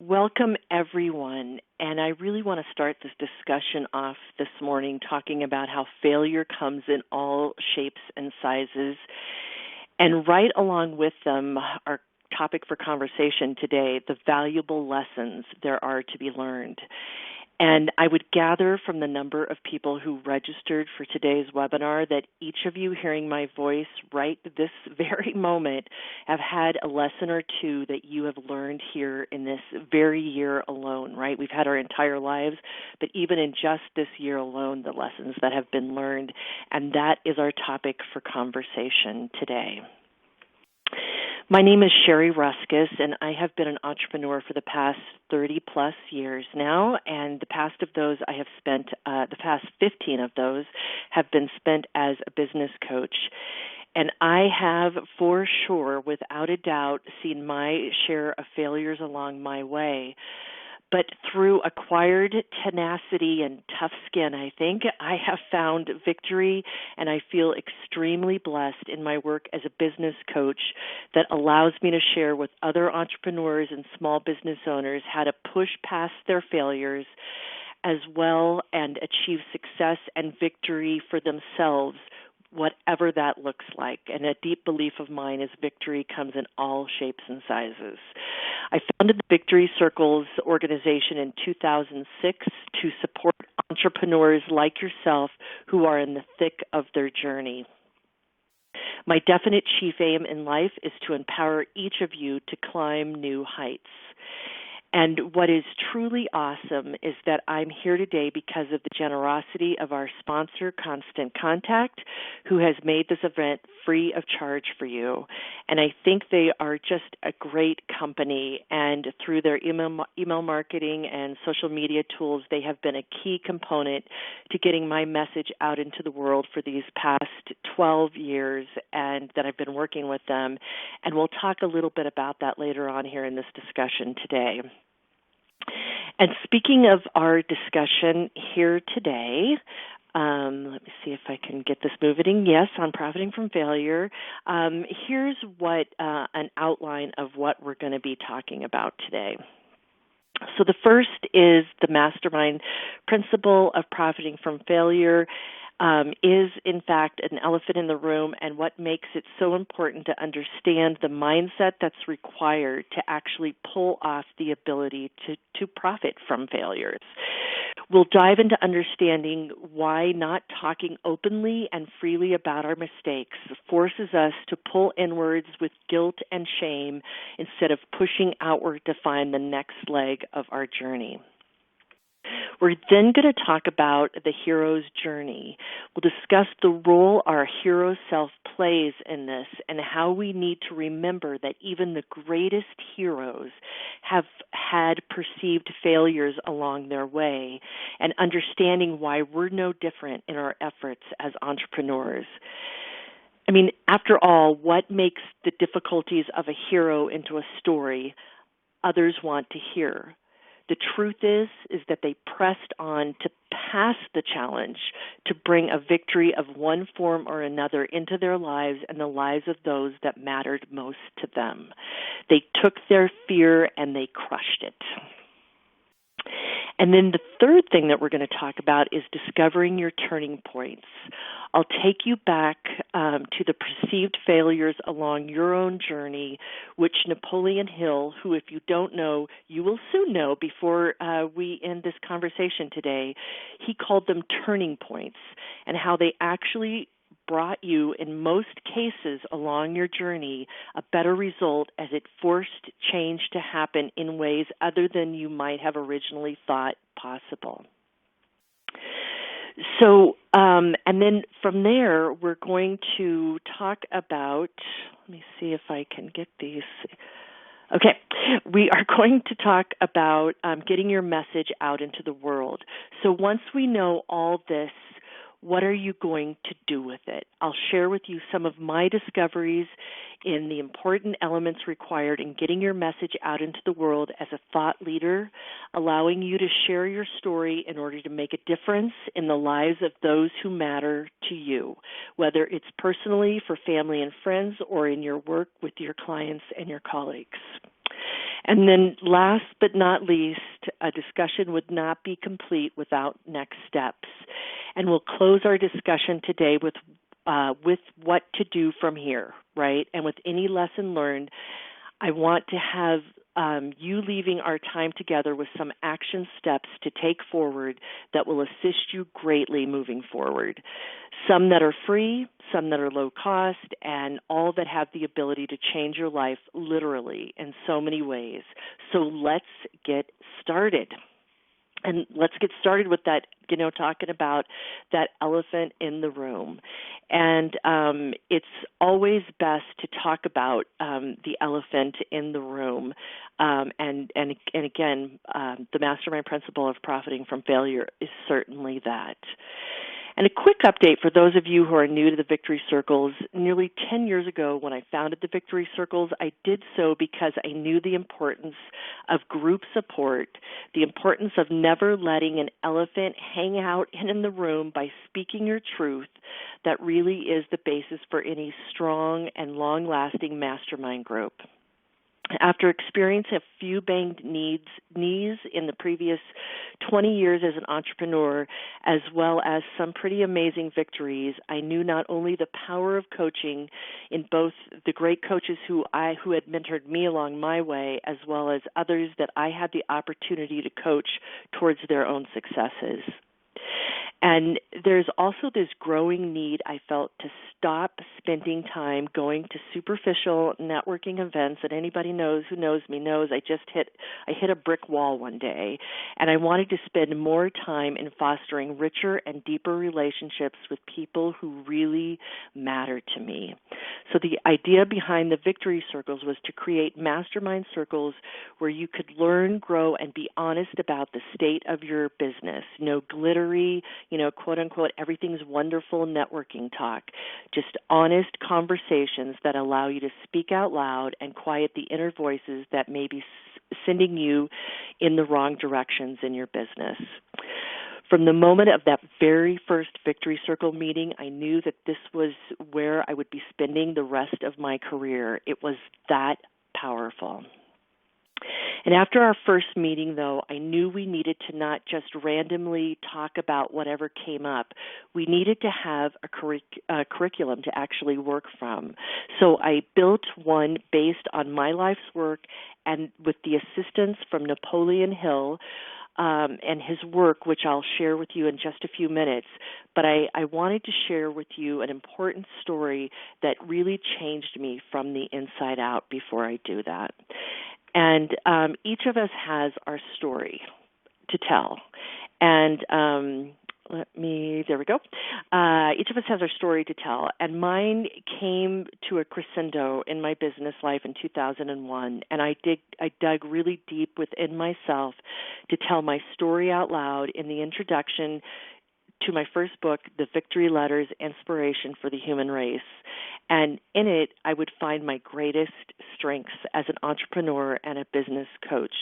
Welcome, everyone. And I really want to start this discussion off this morning talking about how failure comes in all shapes and sizes. And right along with them, our topic for conversation today, the valuable lessons there are to be learned. And I would gather from the number of people who registered for today's webinar that each of you hearing my voice right this very moment have had a lesson or two that you have learned here in this very year alone, right? We've had our entire lives, but even in just this year alone, the lessons that have been learned. And that is our topic for conversation today. My name is Sherry Ruskis, and I have been an entrepreneur for the past 30-plus years now, and the past 15 of those have been spent as a business coach. And I have, for sure, without a doubt, seen my share of failures along my way. But through acquired tenacity and tough skin, I think, I have found victory, and I feel extremely blessed in my work as a business coach that allows me to share with other entrepreneurs and small business owners how to push past their failures as well and achieve success and victory for themselves, whatever that looks like. And a deep belief of mine is victory comes in all shapes and sizes. I founded the Victory Circles organization in 2006 to support entrepreneurs like yourself who are in the thick of their journey. My definite chief aim in life is to empower each of you to climb new heights. And what is truly awesome is that I'm here today because of the generosity of our sponsor, Constant Contact, who has made this event free of charge for you. And I think they are just a great company. And through their email marketing and social media tools, they have been a key component to getting my message out into the world for these past 12 years and that I've been working with them. And we'll talk a little bit about that later on here in this discussion today. And speaking of our discussion here today, let me see if I can get this moving. Yes, on profiting from failure. Here's what an outline of what we're going to be talking about today. So the first is the mastermind principle of profiting from failure. Is, in fact, an elephant in the room, and what makes it so important to understand the mindset that's required to actually pull off the ability to profit from failures. We'll dive into understanding why not talking openly and freely about our mistakes forces us to pull inwards with guilt and shame instead of pushing outward to find the next leg of our journey. We're then going to talk about the hero's journey. We'll discuss the role our hero self plays in this and how we need to remember that even the greatest heroes have had perceived failures along their way and understanding why we're no different in our efforts as entrepreneurs. I mean, after all, what makes the difficulties of a hero into a story others want to hear? The truth is that they pressed on to pass the challenge to bring a victory of one form or another into their lives and the lives of those that mattered most to them. They took their fear and they crushed it. And then the third thing that we're going to talk about is discovering your turning points. I'll take you back to the perceived failures along your own journey, which Napoleon Hill, who if you don't know, you will soon know before we end this conversation today, he called them turning points and how they actually brought you, in most cases along your journey, a better result as it forced change to happen in ways other than you might have originally thought possible. So, and then from there, we're going to talk about, let me see if I can get these. Okay, we are going to talk about getting your message out into the world. So once we know all this, what are you going to do with it? I'll share with you some of my discoveries in the important elements required in getting your message out into the world as a thought leader, allowing you to share your story in order to make a difference in the lives of those who matter to you, whether it's personally for family and friends or in your work with your clients and your colleagues. And then last but not least, a discussion would not be complete without next steps. And we'll close our discussion today with what to do from here, right? And with any lesson learned, I want to have you leaving our time together with some action steps to take forward that will assist you greatly moving forward. Some that are free, some that are low cost, and all that have the ability to change your life literally in so many ways. So let's get started. And let's get started with that, talking about that elephant in the room. And it's always best to talk about the elephant in the room. And again, the mastermind principle of profiting from failure is certainly that. And a quick update for those of you who are new to the Victory Circles. Nearly 10 years ago when I founded the Victory Circles, I did so because I knew the importance of group support, the importance of never letting an elephant hang out in the room by speaking your truth. That really is the basis for any strong and long-lasting mastermind group. After experiencing a few banged knees in the previous 20 years as an entrepreneur, as well as some pretty amazing victories, I knew not only the power of coaching in both the great coaches who had mentored me along my way, as well as others that I had the opportunity to coach towards their own successes. And there's also this growing need I felt to stop spending time going to superficial networking events that anybody who knows me knows I hit a brick wall one day, and I wanted to spend more time in fostering richer and deeper relationships with people who really matter to me. So the idea behind the Victory Circles was to create mastermind circles where you could learn, grow, and be honest about the state of your business. No glittery, quote unquote, everything's wonderful networking talk. Just honest conversations that allow you to speak out loud and quiet the inner voices that may be sending you in the wrong directions in your business. From the moment of that very first Victory Circle meeting, I knew that this was where I would be spending the rest of my career. It was that powerful. And after our first meeting, though, I knew we needed to not just randomly talk about whatever came up. We needed to have a curriculum to actually work from. So I built one based on my life's work and with the assistance from Napoleon Hill, and his work, which I'll share with you in just a few minutes. But I wanted to share with you an important story that really changed me from the inside out before I do that. And each of us has our story to tell. And there we go. Each of us has our story to tell. And mine came to a crescendo in my business life in 2001. And I dug really deep within myself to tell my story out loud in the introduction to my first book, The Victory Letters, Inspiration for the Human Race. And in it, I would find my greatest strengths as an entrepreneur and a business coach.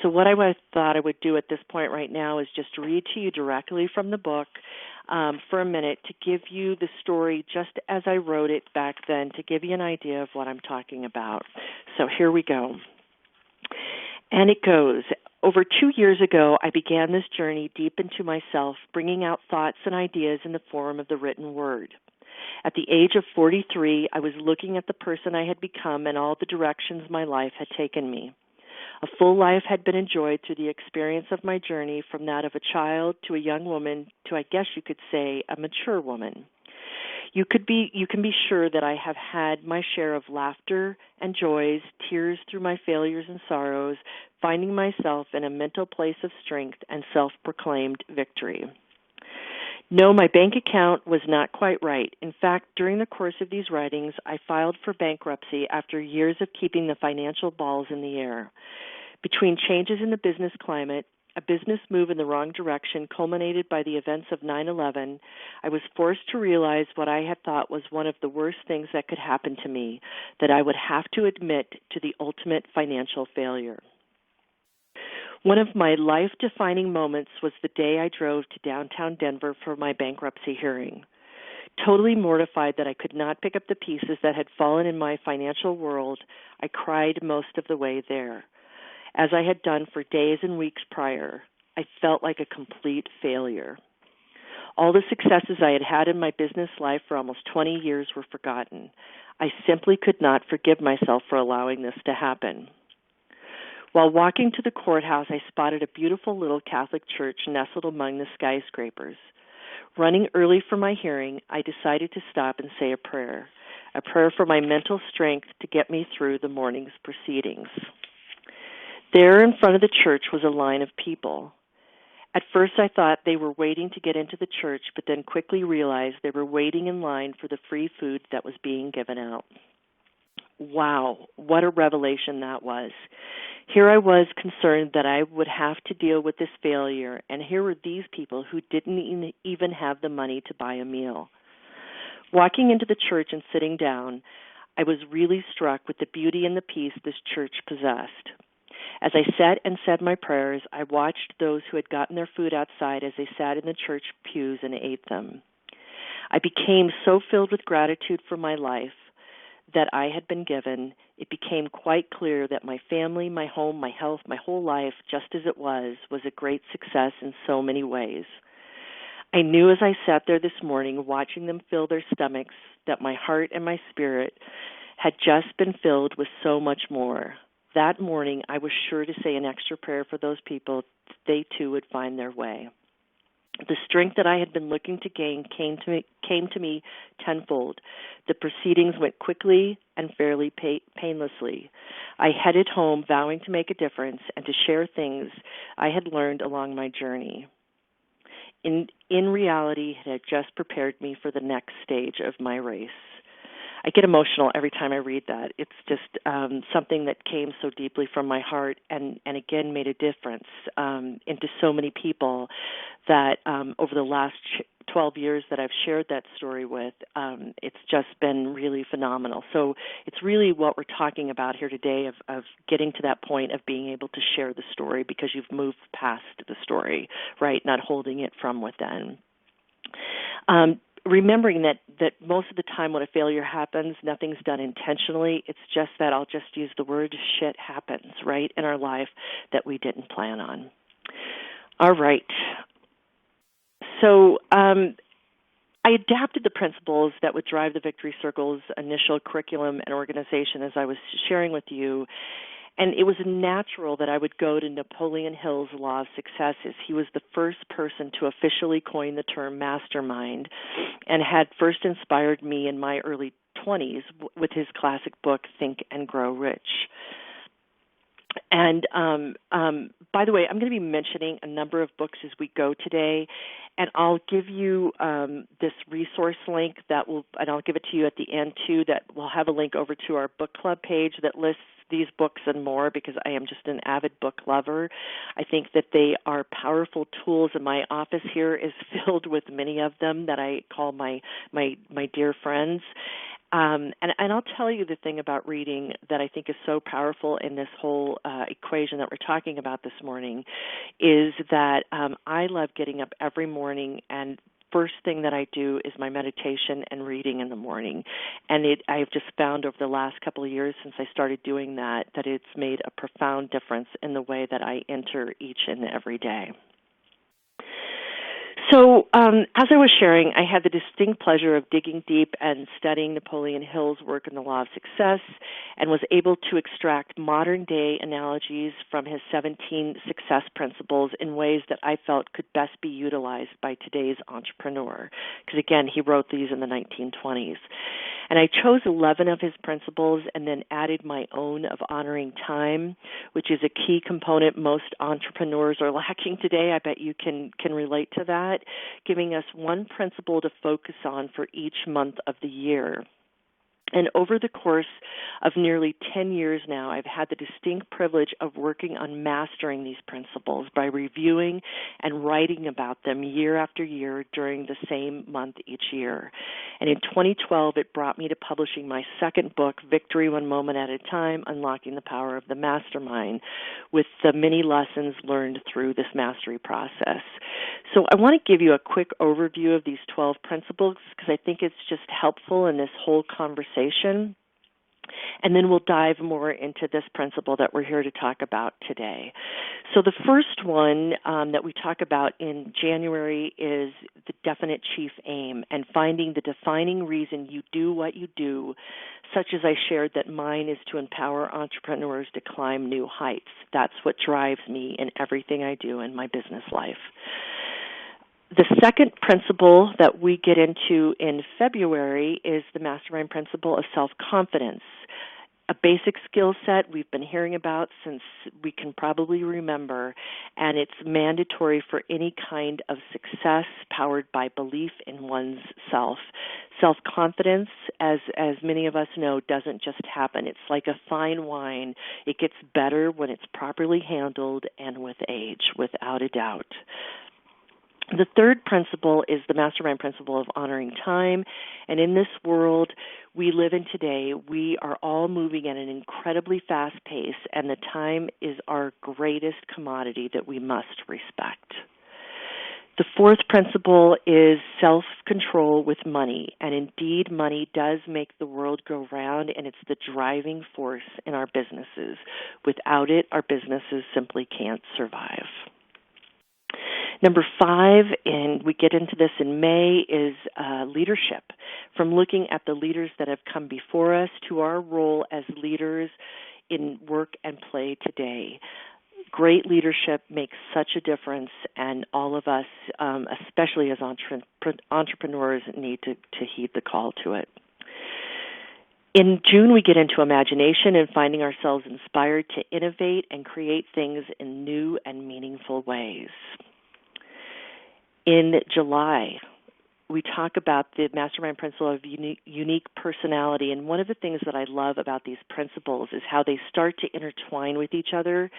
So what I thought I would do at this point right now is just read to you directly from the book for a minute to give you the story just as I wrote it back then, to give you an idea of what I'm talking about. So here we go. And it goes, over 2 years ago, I began this journey deep into myself, bringing out thoughts and ideas in the form of the written word. At the age of 43, I was looking at the person I had become and all the directions my life had taken me. A full life had been enjoyed through the experience of my journey, from that of a child to a young woman to, I guess you could say, a mature woman. You can be sure that I have had my share of laughter and joys, tears through my failures and sorrows, finding myself in a mental place of strength and self-proclaimed victory. No, my bank account was not quite right. In fact, during the course of these writings, I filed for bankruptcy after years of keeping the financial balls in the air. Between changes in the business climate, a business move in the wrong direction culminated by the events of 9/11, I was forced to realize what I had thought was one of the worst things that could happen to me, that I would have to admit to the ultimate financial failure. One of my life-defining moments was the day I drove to downtown Denver for my bankruptcy hearing. Totally mortified that I could not pick up the pieces that had fallen in my financial world, I cried most of the way there. as I had done for days and weeks prior. I felt like a complete failure. All the successes I had had in my business life for almost 20 years were forgotten. I simply could not forgive myself for allowing this to happen. While walking to the courthouse, I spotted a beautiful little Catholic church nestled among the skyscrapers. Running early for my hearing, I decided to stop and say a prayer for my mental strength to get me through the morning's proceedings. There in front of the church was a line of people. At first I thought they were waiting to get into the church, but then quickly realized they were waiting in line for the free food that was being given out. Wow, what a revelation that was. Here I was concerned that I would have to deal with this failure, and here were these people who didn't even have the money to buy a meal. Walking into the church and sitting down, I was really struck with the beauty and the peace this church possessed. As I sat and said my prayers, I watched those who had gotten their food outside as they sat in the church pews and ate them. I became so filled with gratitude for my life that I had been given. It became quite clear that my family, my home, my health, my whole life, just as it was a great success in so many ways. I knew as I sat there this morning watching them fill their stomachs that my heart and my spirit had just been filled with so much more. That morning, I was sure to say an extra prayer for those people. They too would find their way. The strength that I had been looking to gain came to me tenfold. The proceedings went quickly and fairly painlessly. I headed home vowing to make a difference and to share things I had learned along my journey. In reality, it had just prepared me for the next stage of my race. I get emotional every time I read that. It's just something that came so deeply from my heart and again made a difference into so many people that over the last 12 years that I've shared that story with, it's just been really phenomenal. So it's really what we're talking about here today of getting to that point of being able to share the story because you've moved past the story, right, not holding it from within. Remembering that most of the time when a failure happens, nothing's done intentionally. It's just that I'll just use the word shit happens, right, in our life that we didn't plan on. All right. So I adapted the principles that would drive the Victory Circle's initial curriculum and organization as I was sharing with you. And it was natural that I would go to Napoleon Hill's Law of Successes. He was the first person to officially coin the term mastermind and had first inspired me in my early 20s with his classic book, Think and Grow Rich. And by the way, I'm going to be mentioning a number of books as we go today, and I'll give you this resource link and I'll give it to you at the end too, that will have a link over to our book club page that lists these books and more because I am just an avid book lover. I think that they are powerful tools, and my office here is filled with many of them that I call my dear friends. And I'll tell you the thing about reading that I think is so powerful in this whole equation that we're talking about this morning is that I love getting up every morning, and first thing that I do is my meditation and reading in the morning. And I've just found over the last couple of years since I started doing that it's made a profound difference in the way that I enter each and every day. So as I was sharing, I had the distinct pleasure of digging deep and studying Napoleon Hill's work in the Law of Success and was able to extract modern-day analogies from his 17 success principles in ways that I felt could best be utilized by today's entrepreneur. Because, again, he wrote these in the 1920s. And I chose 11 of his principles and then added my own of honoring time, which is a key component most entrepreneurs are lacking today. I bet you can relate to that, giving us one principle to focus on for each month of the year. And over the course of nearly 10 years now, I've had the distinct privilege of working on mastering these principles by reviewing and writing about them year after year during the same month each year. And in 2012, it brought me to publishing my second book, Victory One Moment at a Time, Unlocking the Power of the Mastermind, with the many lessons learned through this mastery process. So I want to give you a quick overview of these 12 principles because I think it's just helpful in this whole conversation. And then we'll dive more into this principle that we're here to talk about today. So the first one that we talk about in January is the definite chief aim and finding the defining reason you do what you do, such as I shared that mine is to empower entrepreneurs to climb new heights. That's what drives me in everything I do in my business life. The second principle that we get into in February is the mastermind principle of self-confidence, a basic skill set we've been hearing about since we can probably remember, and it's mandatory for any kind of success powered by belief in one's self. Self-confidence, as many of us know, doesn't just happen. It's like a fine wine. It gets better when it's properly handled and with age, without a doubt. The third principle is the mastermind principle of honoring time. And in this world we live in today, we are all moving at an incredibly fast pace, and the time is our greatest commodity that we must respect. The fourth principle is self-control with money. And indeed, money does make the world go round, and it's the driving force in our businesses. Without it, our businesses simply can't survive. Number 5, and we get into this in May, is leadership. From looking at the leaders that have come before us to our role as leaders in work and play today. Great leadership makes such a difference, and all of us, especially as entrepreneurs, need to heed the call to it. In June, we get into imagination and finding ourselves inspired to innovate and create things in new and meaningful ways. In July, we talk about the mastermind principle of unique personality, and one of the things that I love about these principles is how they start to intertwine with each other.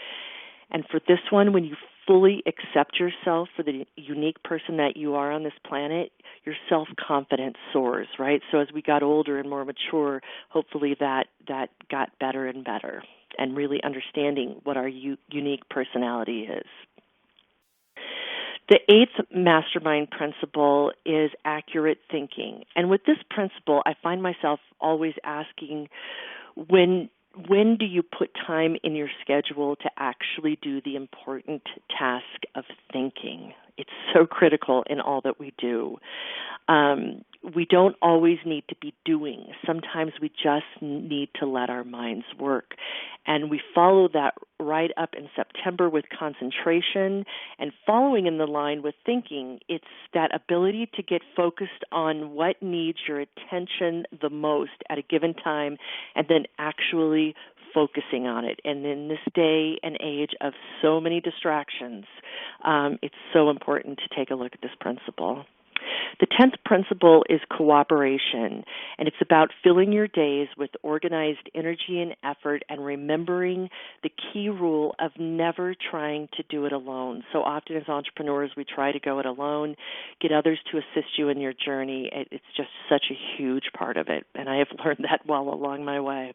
And for this one, when you fully accept yourself for the unique person that you are on this planet, your self-confidence soars, right? So as we got older and more mature, hopefully that got better and better, and really understanding what our unique personality is. The 8th mastermind principle is accurate thinking. And with this principle, I find myself always asking, when do you put time in your schedule to actually do the important task of thinking? It's so critical in all that we do. We don't always need to be doing. Sometimes we just need to let our minds work. And we follow that right up in September with concentration, and following in the line with thinking. It's that ability to get focused on what needs your attention the most at a given time, and then actually focusing on it. And in this day and age of so many distractions, it's so important to take a look at this principle. The 10th principle is cooperation, and it's about filling your days with organized energy and effort and remembering the key rule of never trying to do it alone. So often as entrepreneurs, we try to go it alone, get others to assist you in your journey. It's just such a huge part of it, and I have learned that well along my way.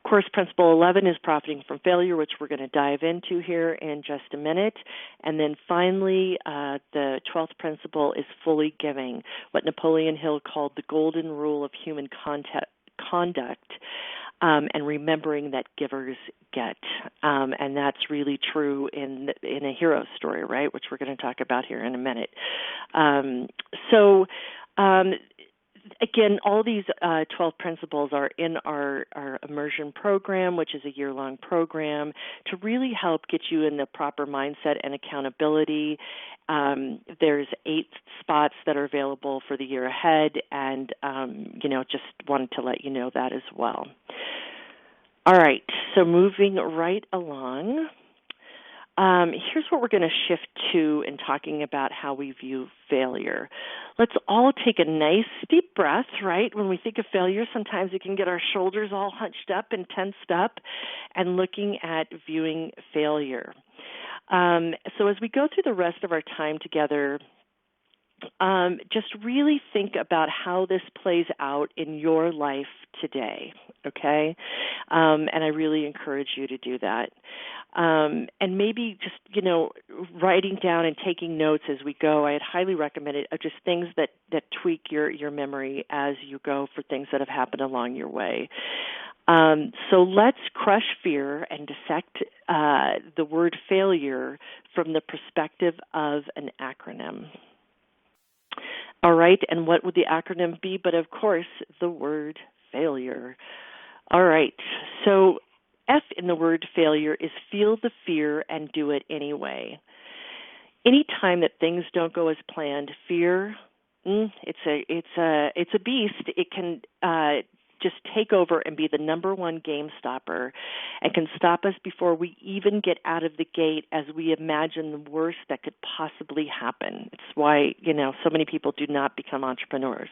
Of course, Principle 11 is profiting from failure, which we're going to dive into here in just a minute. And then finally, the 12th principle is fully giving, what Napoleon Hill called the golden rule of human conduct, and remembering that givers get. And that's really true in a hero story, right, which we're going to talk about here in a minute. Again, all these 12 principles are in our immersion program, which is a year-long program, to really help get you in the proper mindset and accountability. There's 8 spots that are available for the year ahead, and, just wanted to let you know that as well. All right, so moving right along. Here's what we're going to shift to in talking about how we view failure. Let's all take a nice deep breath, right? When we think of failure, sometimes it can get our shoulders all hunched up and tensed up, and looking at viewing failure. So as we go through the rest of our time together, just really think about how this plays out in your life today, okay? And I really encourage you to do that. And maybe just, writing down and taking notes as we go. I'd highly recommend it, just things that tweak your memory as you go for things that have happened along your way. So let's crush fear and dissect the word failure from the perspective of an acronym. All right, and what would the acronym be? But of course, the word failure. All right, so F in the word failure is feel the fear and do it anyway. Any time that things don't go as planned, fear, it's a beast. It can just take over and be the number one game stopper and can stop us before we even get out of the gate as we imagine the worst that could possibly happen. It's why, so many people do not become entrepreneurs.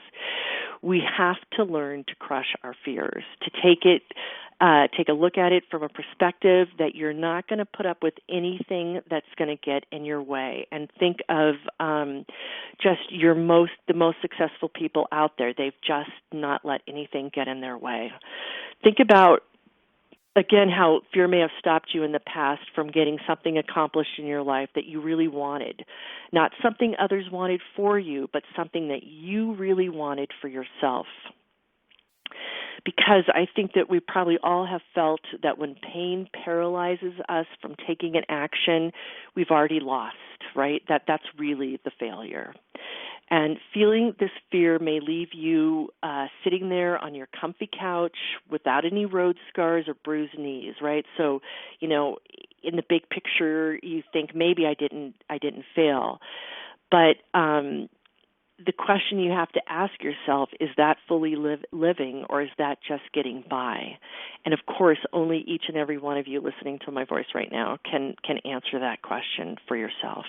We have to learn to crush our fears, to take a look at it from a perspective that you're not going to put up with anything that's going to get in your way. And think of just the most successful people out there. They've just not let anything get in their way. Think about, again, how fear may have stopped you in the past from getting something accomplished in your life that you really wanted. Not something others wanted for you, but something that you really wanted for yourself. Because I think that we probably all have felt that when pain paralyzes us from taking an action, we've already lost, right? That's really the failure. And feeling this fear may leave you sitting there on your comfy couch without any road scars or bruised knees, right? So, in the big picture, you think maybe I didn't fail, but the question you have to ask yourself, is that fully living, or is that just getting by? And of course, only each and every one of you listening to my voice right now can answer that question for yourself.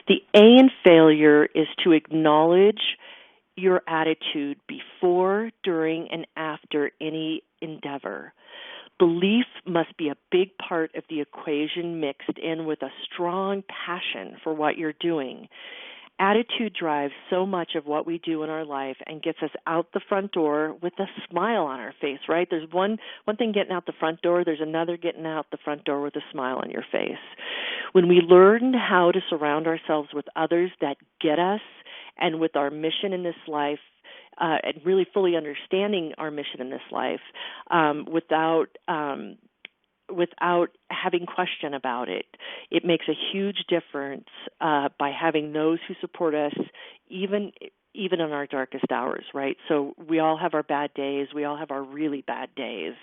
The A in failure is to acknowledge your attitude before, during, and after any endeavor. Belief must be a big part of the equation, mixed in with a strong passion for what you're doing. Attitude drives so much of what we do in our life and gets us out the front door with a smile on our face, right? There's one thing getting out the front door, there's another getting out the front door with a smile on your face. When we learn how to surround ourselves with others that get us and with our mission in this life, and really fully understanding our mission in this life, without having question about it, it makes a huge difference by having those who support us, even in our darkest hours, right? So we all have our bad days, we all have our really bad days,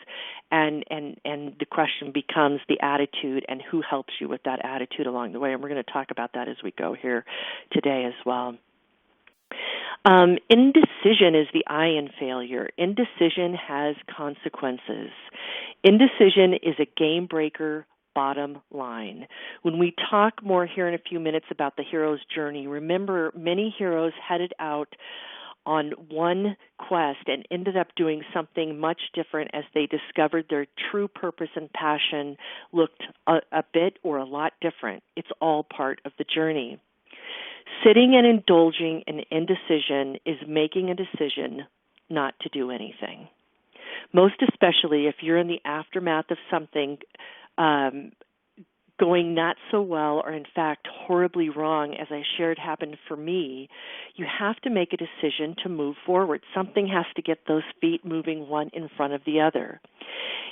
and the question becomes the attitude and who helps you with that attitude along the way. And we're going to talk about that as we go here today as well. Indecision is the I in failure. Indecision has consequences. Indecision is a game breaker, bottom line. When we talk more here in a few minutes about the hero's journey, remember many heroes headed out on one quest and ended up doing something much different as they discovered their true purpose and passion looked a bit or a lot different. It's all part of the journey. Sitting and indulging in indecision is making a decision not to do anything. Most especially if you're in the aftermath of something going not so well, or in fact horribly wrong, as I shared happened for me, you have to make a decision to move forward. Something has to get those feet moving one in front of the other.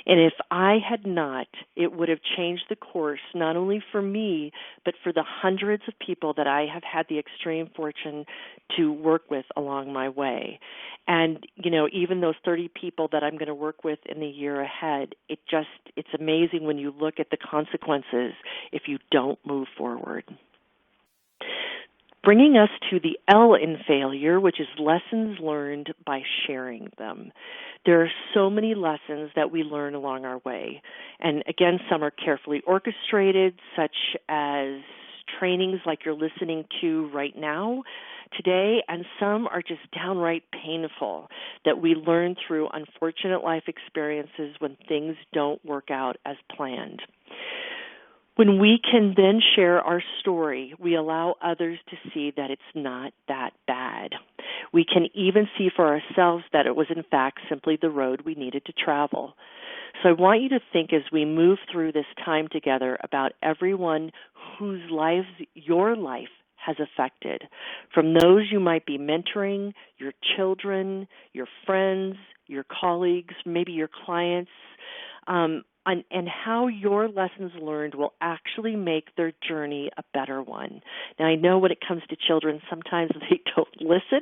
And if I had not, it would have changed the course, not only for me, but for the hundreds of people that I have had the extreme fortune to work with along my way. And, even those 30 people that I'm going to work with in the year ahead, it's amazing when you look at the consequences if you don't move forward. Bringing us to the L in failure, which is lessons learned by sharing them. There are so many lessons that we learn along our way. And again, some are carefully orchestrated, such as trainings like you're listening to right now today, and some are just downright painful that we learn through unfortunate life experiences when things don't work out as planned. When we can then share our story, we allow others to see that it's not that bad. We can even see for ourselves that it was in fact simply the road we needed to travel. So I want you to think as we move through this time together about everyone whose lives your life has affected, from those you might be mentoring, your children, your friends, your colleagues, maybe your clients, and how your lessons learned will actually make their journey a better one. Now, I know when it comes to children, sometimes they don't listen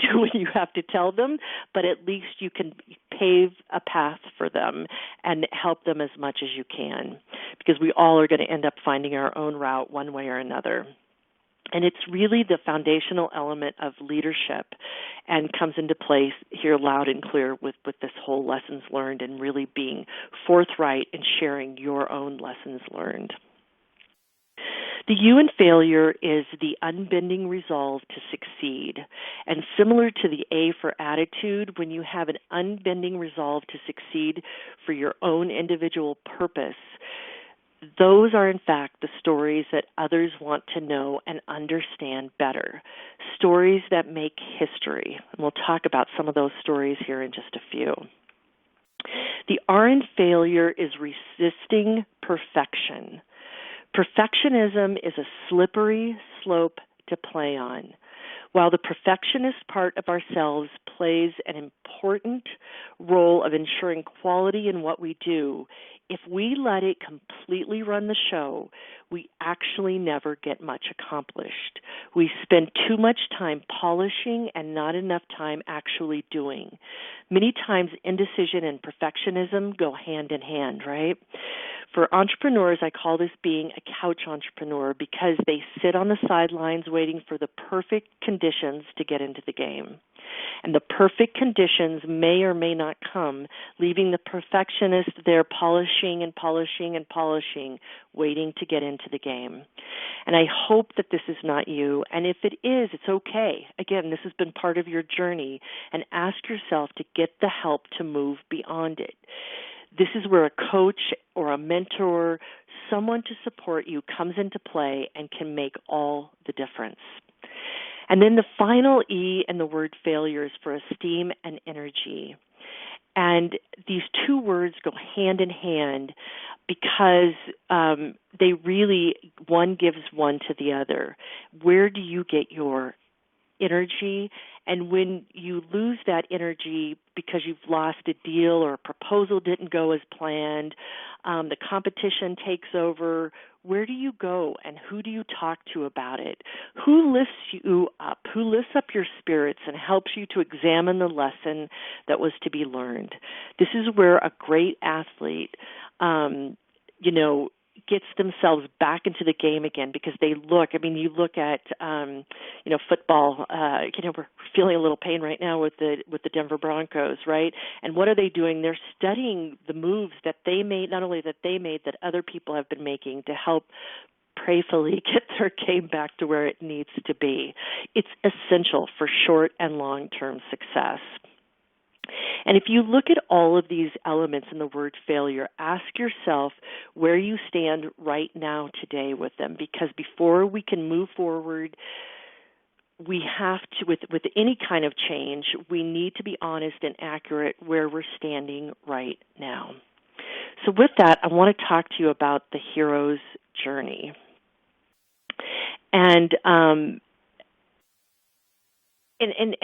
to what you have to tell them, but at least you can pave a path for them and help them as much as you can, because we all are going to end up finding our own route one way or another. And it's really the foundational element of leadership and comes into place here loud and clear with this whole lessons learned and really being forthright and sharing your own lessons learned. The U in failure is the unbending resolve to succeed. And similar to the A for attitude, when you have an unbending resolve to succeed for your own individual purpose, those are, in fact, the stories that others want to know and understand better, stories that make history. And we'll talk about some of those stories here in just a few. The R in failure is resisting perfection. Perfectionism is a slippery slope to play on. While the perfectionist part of ourselves plays an important role of ensuring quality in what we do, if we let it completely run the show, we actually never get much accomplished. We spend too much time polishing and not enough time actually doing. Many times, indecision and perfectionism go hand in hand, right? For entrepreneurs, I call this being a couch entrepreneur because they sit on the sidelines waiting for the perfect conditions to get into the game. And the perfect conditions may or may not come, leaving the perfectionist there polishing and polishing and polishing, waiting to get into the game. And I hope that this is not you. And if it is, it's okay. Again, this has been part of your journey. And ask yourself to get the help to move beyond it. This is where a coach or a mentor, someone to support you, comes into play and can make all the difference. And then the final E in the word failure is for esteem and energy. And these two words go hand in hand because they really, one gives one to the other. Where do you get your energy? And when you lose that energy because you've lost a deal or a proposal didn't go as planned, the competition takes over, where do you go and who do you talk to about it? Who lifts you up? Who lifts up your spirits and helps you to examine the lesson that was to be learned? This is where a great athlete, gets themselves back into the game again because they look, you look at, football, we're feeling a little pain right now with the Denver Broncos, right? And what are they doing? They're studying the moves that they made, not only that they made, that other people have been making to help prayerfully get their game back to where it needs to be. It's essential for short and long-term success. And if you look at all of these elements in the word failure, ask yourself where you stand right now today with them, because before we can move forward, we have to, with any kind of change, we need to be honest and accurate where we're standing right now. So with that, I want to talk to you about the hero's journey. And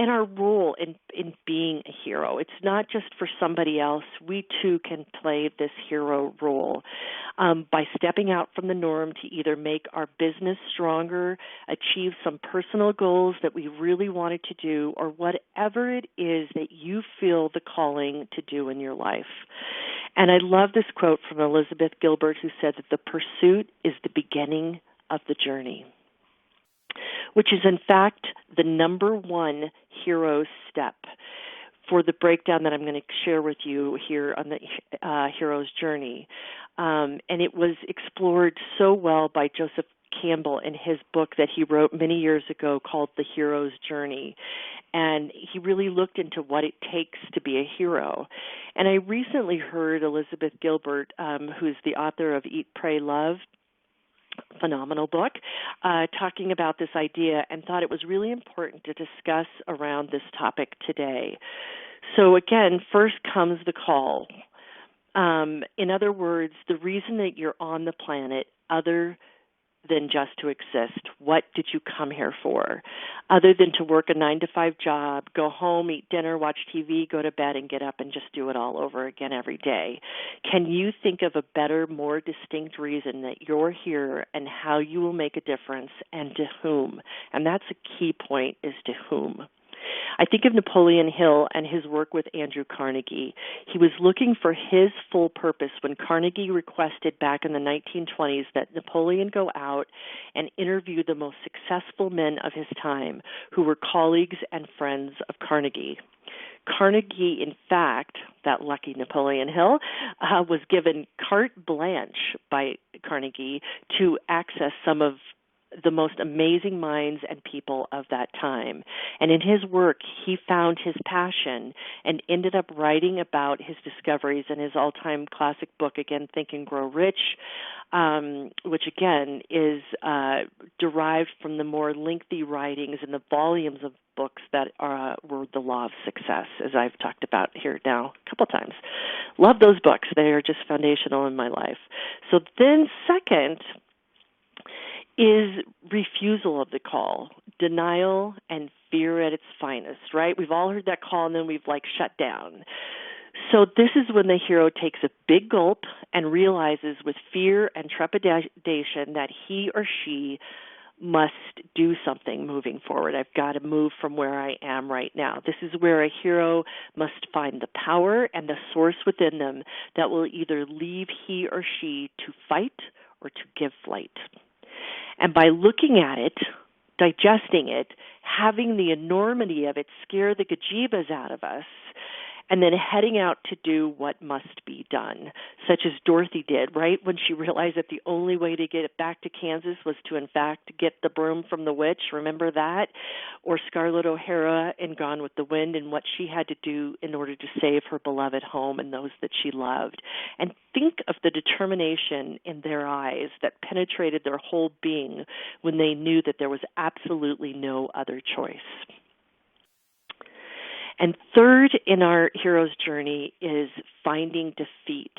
our role in being a hero. It's not just for somebody else. We too can play this hero role by stepping out from the norm to either make our business stronger, achieve some personal goals that we really wanted to do, or whatever it is that you feel the calling to do in your life. And I love this quote from Elizabeth Gilbert, who said that the pursuit is the beginning of the journey, which is, in fact, the number one hero step for the breakdown that I'm going to share with you here on the hero's journey. And it was explored so well by Joseph Campbell in his book that he wrote many years ago called The Hero's Journey. And he really looked into what it takes to be a hero. And I recently heard Elizabeth Gilbert, who's the author of Eat, Pray, Love, phenomenal book, talking about this idea, and thought it was really important to discuss around this topic today. So again, first comes the call. In other words, the reason that you're on the planet, other than just to exist. What did you come here for? Other than to work a 9-to-5 job, go home, eat dinner, watch TV, go to bed, and get up and just do it all over again every day. Can you think of a better, more distinct reason that you're here and how you will make a difference and to whom? And that's a key point, is to whom. I think of Napoleon Hill and his work with Andrew Carnegie. He was looking for his full purpose when Carnegie requested back in the 1920s that Napoleon go out and interview the most successful men of his time who were colleagues and friends of Carnegie. Carnegie, in fact, that lucky Napoleon Hill, was given carte blanche by Carnegie to access some of the most amazing minds and people of that time. And in his work, he found his passion and ended up writing about his discoveries in his all-time classic book, again, Think and Grow Rich, which, again, is derived from the more lengthy writings and the volumes of books that were The Law of Success, as I've talked about here now a couple times. Love those books. They are just foundational in my life. So then second is refusal of the call, denial and fear at its finest, right? We've all heard that call and then we've shut down. So this is when the hero takes a big gulp and realizes with fear and trepidation that he or she must do something moving forward. I've got to move from where I am right now. This is where a hero must find the power and the source within them that will either leave he or she to fight or to give flight. And by looking at it, digesting it, having the enormity of it scare the gajibas out of us, and then heading out to do what must be done, such as Dorothy did, right, when she realized that the only way to get back to Kansas was to, in fact, get the broom from the witch. Remember that? Or Scarlett O'Hara in Gone with the Wind and what she had to do in order to save her beloved home and those that she loved. And think of the determination in their eyes that penetrated their whole being when they knew that there was absolutely no other choice. And third in our hero's journey is finding defeat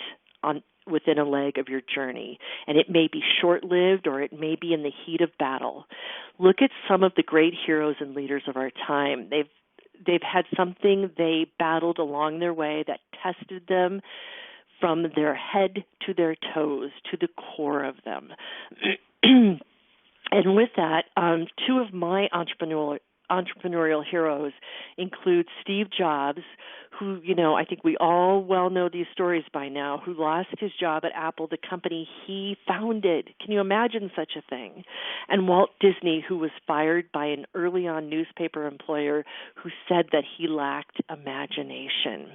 within a leg of your journey. And it may be short-lived or it may be in the heat of battle. Look at some of the great heroes and leaders of our time. They've had something they battled along their way that tested them from their head to their toes, to the core of them. And with that, two of my entrepreneurial heroes include Steve Jobs, who, I think we all well know these stories by now, who lost his job at Apple, the company he founded. Can you imagine such a thing? And Walt Disney, who was fired by an early on newspaper employer who said that he lacked imagination.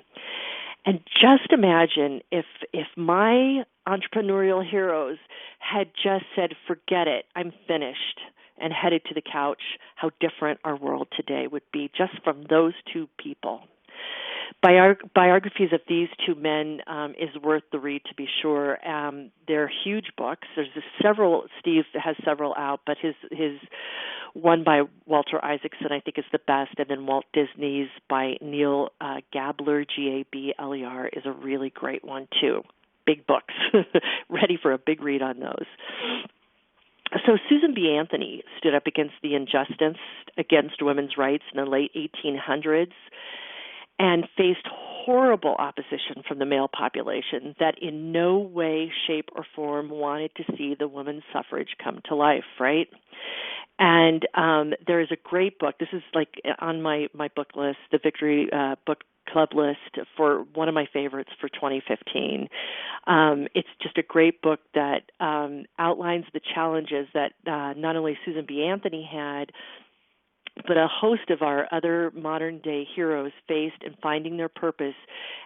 And just imagine if my entrepreneurial heroes had just said, forget it, I'm finished, and headed to the couch, how different our world today would be just from those two people. Biographies of these two men is worth the read, to be sure. They're huge books. There's several. Steve has several out, but his one by Walter Isaacson I think is the best, and then Walt Disney's by Neil Gabler, Gabler, is a really great one too. Big books, ready for a big read on those. So Susan B. Anthony stood up against the injustice against women's rights in the late 1800s and faced horrible opposition from the male population that in no way, shape, or form wanted to see the women's suffrage come to life, right? And there is a great book. This is on my book list, the Victory Book Club list for one of my favorites for 2015. It's just a great book that outlines the challenges that not only Susan B. Anthony had, but a host of our other modern-day heroes faced in finding their purpose.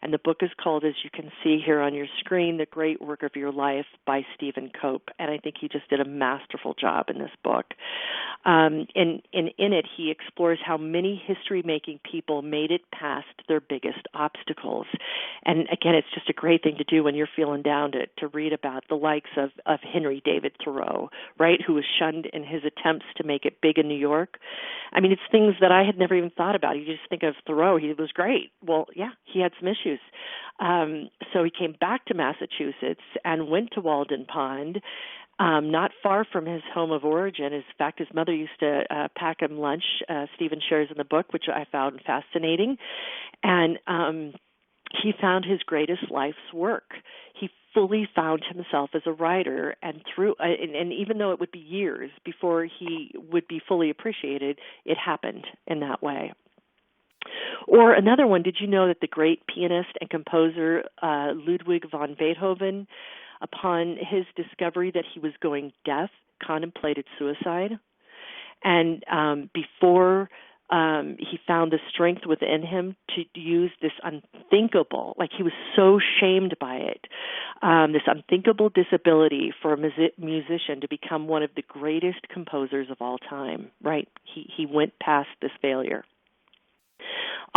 And the book is called, as you can see here on your screen, The Great Work of Your Life by Stephen Cope. And I think he just did a masterful job in this book. And in it, he explores how many history-making people made it past their biggest obstacles. And again, it's just a great thing to do when you're feeling down to read about the likes of Henry David Thoreau, right, who was shunned in his attempts to make it big in New York. I mean, it's things that I had never even thought about. You just think of Thoreau. He was great. Well, yeah, he had some issues. So he came back to Massachusetts and went to Walden Pond, not far from his home of origin. In fact, his mother used to pack him lunch. Stephen shares in the book, which I found fascinating. And he found his greatest life's work. He fully found himself as a writer, and and even though it would be years before he would be fully appreciated, it happened in that way. Or another one, did you know that the great pianist and composer Ludwig van Beethoven, upon his discovery that he was going deaf, contemplated suicide? And before he found the strength within him to use this unthinkable, like he was so shamed by it, this unthinkable disability for a musician to become one of the greatest composers of all time, right? He went past this failure.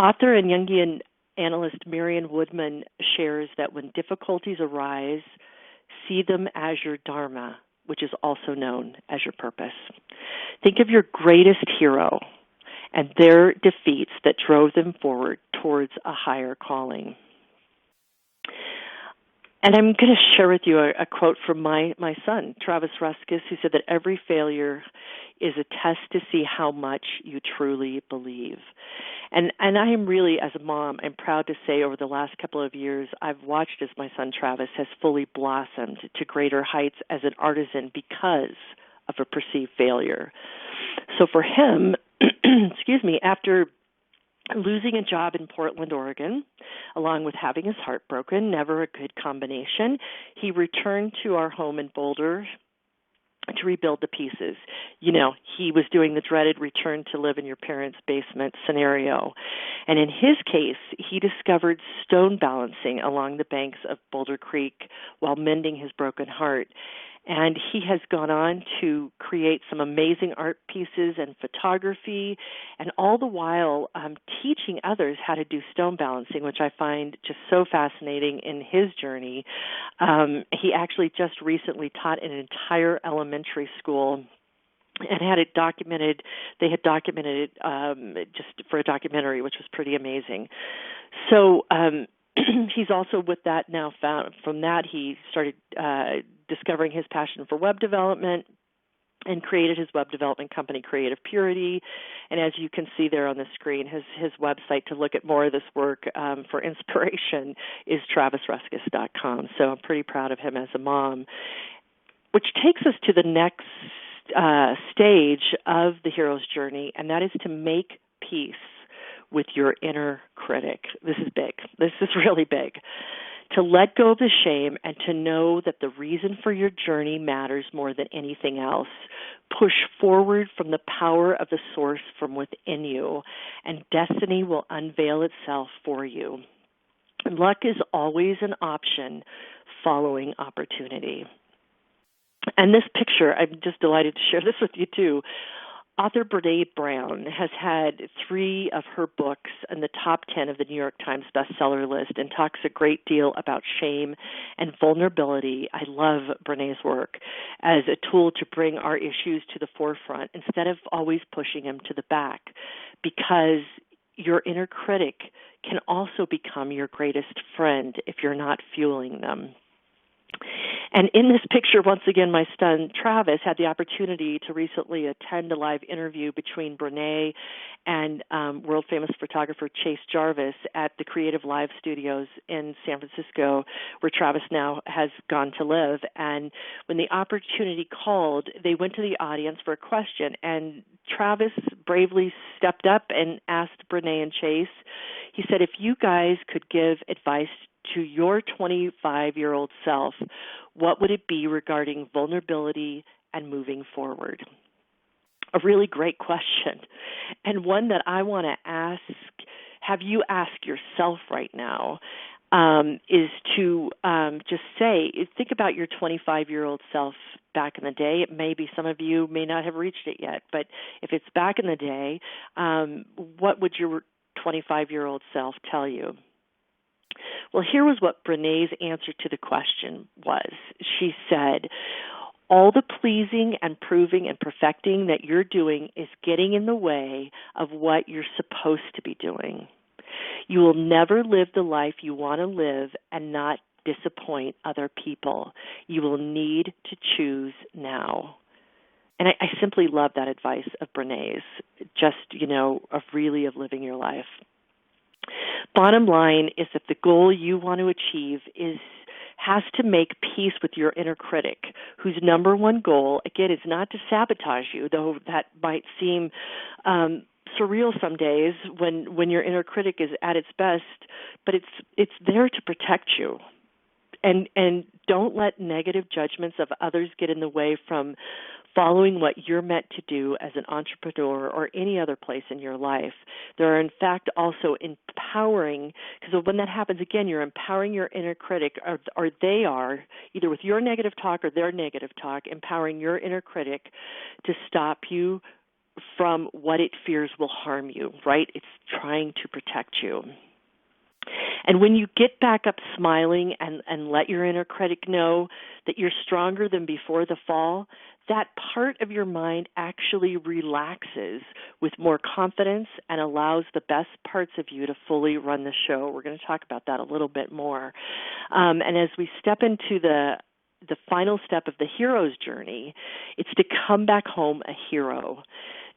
Author and Jungian analyst Marion Woodman shares that when difficulties arise, see them as your dharma, which is also known as your purpose. Think of your greatest hero and their defeats that drove them forward towards a higher calling. And I'm going to share with you a quote from my son, Travis Ruskis, who said that every failure is a test to see how much you truly believe. And I am really, as a mom, I'm proud to say over the last couple of years, I've watched as my son Travis has fully blossomed to greater heights as an artisan because of a perceived failure. So for him, after losing a job in Portland, Oregon, along with having his heart broken, never a good combination, he returned to our home in Boulder to rebuild the pieces. You know, he was doing the dreaded return to live in your parents' basement scenario. And in his case, he discovered stone balancing along the banks of Boulder Creek while mending his broken heart. And he has gone on to create some amazing art pieces and photography, and all the while teaching others how to do stone balancing, which I find just so fascinating in his journey. He actually just recently taught an entire elementary school and had it documented. They had documented it just for a documentary, which was pretty amazing. So he's also with that now found. From that, he started discovering his passion for web development and created his web development company, Creative Purity. And as you can see there on the screen, his website to look at more of this work for inspiration is travisruskis.com. So I'm pretty proud of him as a mom, which takes us to the next stage of the hero's journey, and that is to make peace with your inner critic. This is big. This is really big. To let go of the shame and to know that the reason for your journey matters more than anything else. Push forward from the power of the source from within you, and destiny will unveil itself for you. Luck is always an option following opportunity. And this picture, I'm just delighted to share this with you too. Author Brene Brown has had 3 of her books in the top 10 of the New York Times bestseller list and talks a great deal about shame and vulnerability. I love Brene's work as a tool to bring our issues to the forefront instead of always pushing them to the back, because your inner critic can also become your greatest friend if you're not fueling them. And in this picture, once again, my son Travis had the opportunity to recently attend a live interview between Brene and world-famous photographer Chase Jarvis at the Creative Live Studios in San Francisco, where Travis now has gone to live. And when the opportunity called, they went to the audience for a question, and Travis bravely stepped up and asked Brene and Chase, he said, if you guys could give advice to your 25-year-old self, what would it be regarding vulnerability and moving forward? A really great question, and one that I want to have you ask yourself right now, is to just think about your 25-year-old self back in the day. It may be some of you may not have reached it yet, but if it's back in the day, what would your 25-year-old self tell you? Well, here was what Brene's answer to the question was. She said, all the pleasing and proving and perfecting that you're doing is getting in the way of what you're supposed to be doing. You will never live the life you want to live and not disappoint other people. You will need to choose now. And I simply love that advice of Brené's, just, of living your life. Bottom line is that the goal you want to achieve has to make peace with your inner critic, whose number one goal, again, is not to sabotage you, though that might seem surreal some days when your inner critic is at its best, but it's there to protect you. And don't let negative judgments of others get in the way from following what you're meant to do as an entrepreneur or any other place in your life. There are, in fact, also empowering, because when that happens, again, you're empowering your inner critic, or they are, either with your negative talk or their negative talk, empowering your inner critic to stop you from what it fears will harm you, right? It's trying to protect you. And when you get back up smiling and let your inner critic know that you're stronger than before the fall, that part of your mind actually relaxes with more confidence and allows the best parts of you to fully run the show. We're going to talk about that a little bit more. And as we step into the final step of the hero's journey, it's to come back home a hero.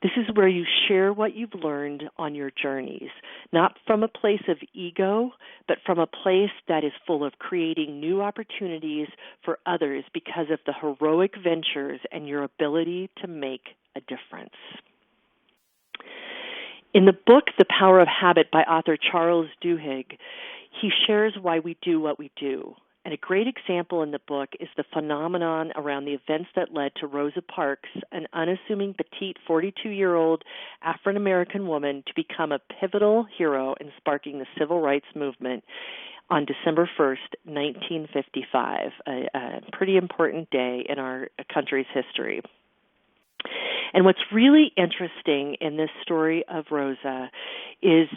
This is where you share what you've learned on your journeys, not from a place of ego, but from a place that is full of creating new opportunities for others because of the heroic ventures and your ability to make a difference. In the book, The Power of Habit by author Charles Duhigg, he shares why we do what we do. And a great example in the book is the phenomenon around the events that led to Rosa Parks, an unassuming, petite 42-year-old African-American woman, to become a pivotal hero in sparking the civil rights movement on December 1st, 1955, a pretty important day in our country's history. And what's really interesting in this story of Rosa is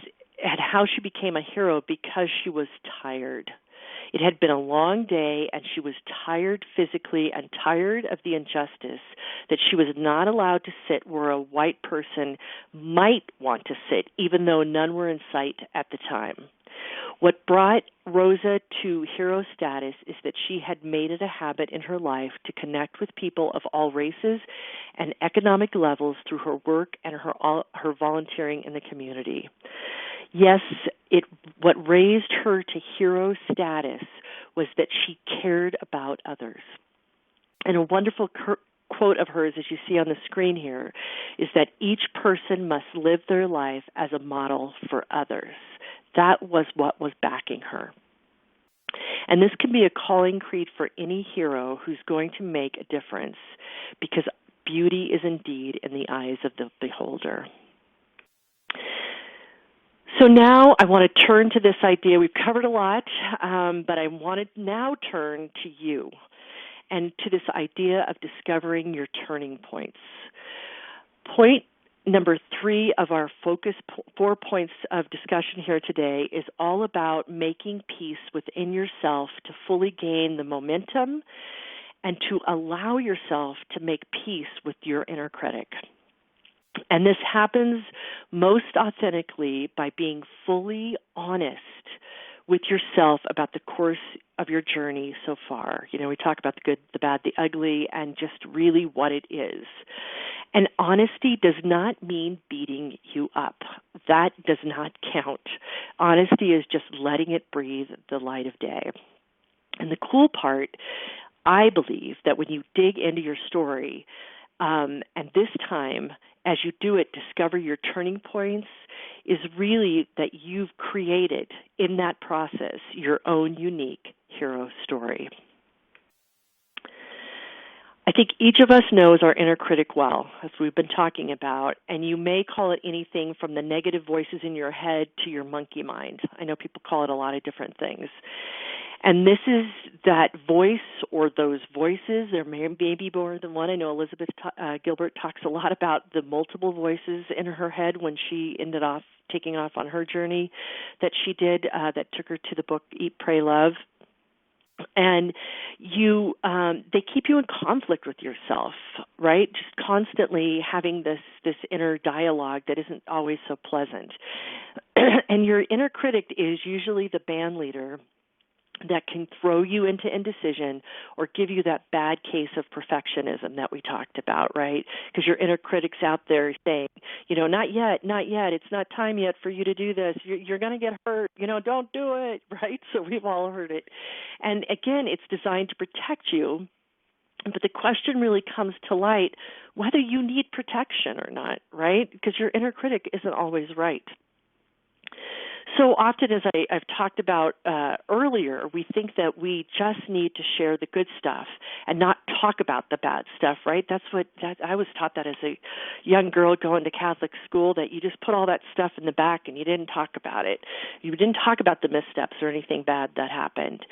how she became a hero because she was tired. It had been a long day, and she was tired physically and tired of the injustice that she was not allowed to sit where a white person might want to sit, even though none were in sight at the time. What brought Rosa to hero status is that she had made it a habit in her life to connect with people of all races and economic levels through her work and her volunteering in the community. Yes, what raised her to hero status was that she cared about others. And a wonderful quote of hers, as you see on the screen here, is that each person must live their life as a model for others. That was what was backing her. And this can be a calling creed for any hero who's going to make a difference, because beauty is indeed in the eyes of the beholder. So now I want to turn to this idea. We've covered a lot, but I want to now turn to you and to this idea of discovering your turning points. Point number 3 of our focus 4 points of discussion here today is all about making peace within yourself to fully gain the momentum and to allow yourself to make peace with your inner critic. And this happens most authentically by being fully honest with yourself about the course of your journey so far. We talk about the good, the bad, the ugly, and just really what it is. And honesty does not mean beating you up. That does not count. Honesty is just letting it breathe the light of day. And the cool part, I believe, that when you dig into your story, and this time, as you do it, discover your turning points, is really that you've created in that process your own unique hero story. I think each of us knows our inner critic well, as we've been talking about, and you may call it anything from the negative voices in your head to your monkey mind. I know people call it a lot of different things. And this is that voice or those voices. There may be more than one. I know Elizabeth Gilbert talks a lot about the multiple voices in her head when she ended off taking off on her journey that she did that took her to the book Eat, Pray, Love. And they keep you in conflict with yourself, right? Just constantly having this inner dialogue that isn't always so pleasant. And your inner critic is usually the band leader that can throw you into indecision or give you that bad case of perfectionism that we talked about, right? Because your inner critic's out there saying, not yet, it's not time yet for you to do this. You're going to get hurt, don't do it, right? So we've all heard it. And again, it's designed to protect you. But the question really comes to light whether you need protection or not, right? Because your inner critic isn't always right. So often, as I've talked about earlier, we think that we just need to share the good stuff and not talk about the bad stuff, right? I was taught that as a young girl going to Catholic school, that you just put all that stuff in the back and you didn't talk about it. You didn't talk about the missteps or anything bad that happened.